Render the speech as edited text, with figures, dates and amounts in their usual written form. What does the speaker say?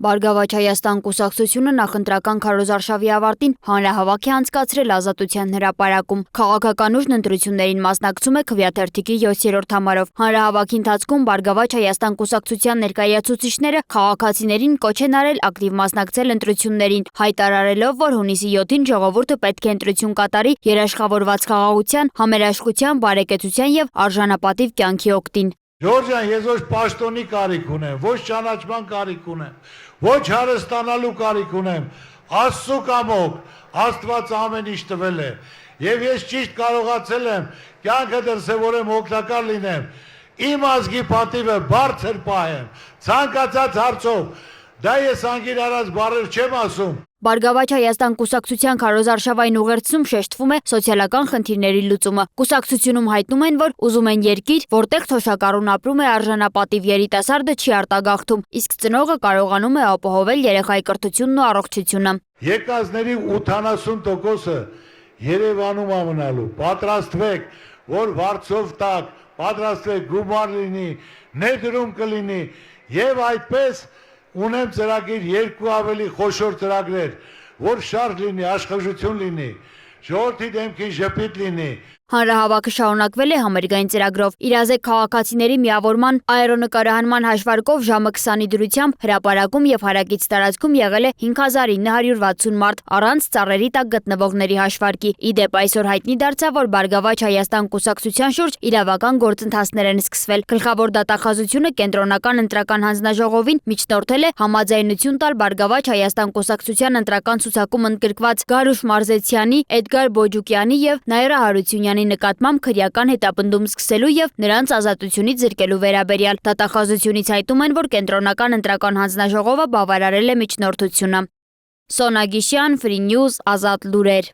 Բարգավաճ Հայաստան կուսակցությունը նախընտրական քարոզարշավի ավարտին հանրահավաք է անցկացրել Ազատության հրապարակում։ Քաղաքական ուժն ընտրություններին մասնակցում է Քվեաթերթիկի 7-րդ համարով։ Հանրահավաքի ընթացքում Բարգավաճ Հայաստան կուսակցության ներկայացուցիչները քաղաքացիներին կոչ են արել ակտիվ մասնակցել ընտրություններին, հայտարարելով, որ հունիսի 7-ին ժողովուրդը պետք է ընտրություն կատարի երաշխավորված խաղաղության, համերաշխության, բարեկեցության եւ արժանապատիվ կյանքի օգտին։ Ջորջան, ես ոչ պաշտոնի կարիք ունեմ, ոչ ճանաչման կարիք ունեմ, ոչ հարստանալու կարիք ունեմ, Աստծո կամոք, Աստված ամեն ինչ տվել է, եւ ես ճիշտ կարողացել եմ կյանքը դրսևորեմ, օգտակար լինեմ, իմ ազգի պատիվը բարձր պահեմ, ցանկացած հարցով, դա ես անգիր արած բառեր չեմ ասում։ Բարգավաճ Հայաստան կուսակցության քարոզարշավային ուղերձում շեշտվում է սոցիալական խնդիրների լուծումը։ Կուսակցությունում հայտնում են, որ ուզում են երկիր, որտեղ թոշակառուն ապրում է արժանապատիվ երիտասարդը չի արտագաղթում, իսկ ծնողը կարողանում է ապահովել երեխայի կրթությունն ու առողջությունը։ Եկածների 80%-ը Երևանում է մնալու։ Պատրաստվեք, որ վարձով տակ, պատրաստվեք գումար լինի, ներդրում կլինի եւ այդպես ունեմ ծրագիր երկու ավելի խոշոր ծրագրեր, որ շարժ լինի, աշխուժություն լինի, ժողովրդի դեմքին ժպիտ լինի։ Հանրահավաքը շարունակվել է համերգային ծրագրով։ Իրազեկ քաղաքացիների միավորման աերոնկարահանման հաշվարկով ժամը 20-ի դրությամբ հրապարակում եւ հարակից տարածքում եղել է 5960 մարդ առանց ծառերի տակ գտնվողների հաշվարկի։ Իդեպ այսօր հայտնի դարձավ, որ Բարգավաճ Հայաստան կուսակցության շուրջ իրավական գործընթացներ են սկսվել։ Գլխավոր դատախազությունը կենտրոնական ընտրական հանձնաժողովին միջնորդել է համաձայնություն տալ Բարգավաճ Հայաստան կուսակցության ընտրական ցուցակում ընդգրկված Գարուշ Մարզեցյանի, Էդգար Բոջուկյանի եւ Նաիրա Հարությունյանի նկատմամբ քրեական հետապնդում սկսելու եւ նրանց ազատությունից զրկելու վերաբերյալ։ Դատախազությունից հայտում են, որ կենտրոնական ընտրական հանձնաժողովը բավարարել է միջնորդությունը։ Սոնա Գիշյան, Free News, Ազատ լուրեր։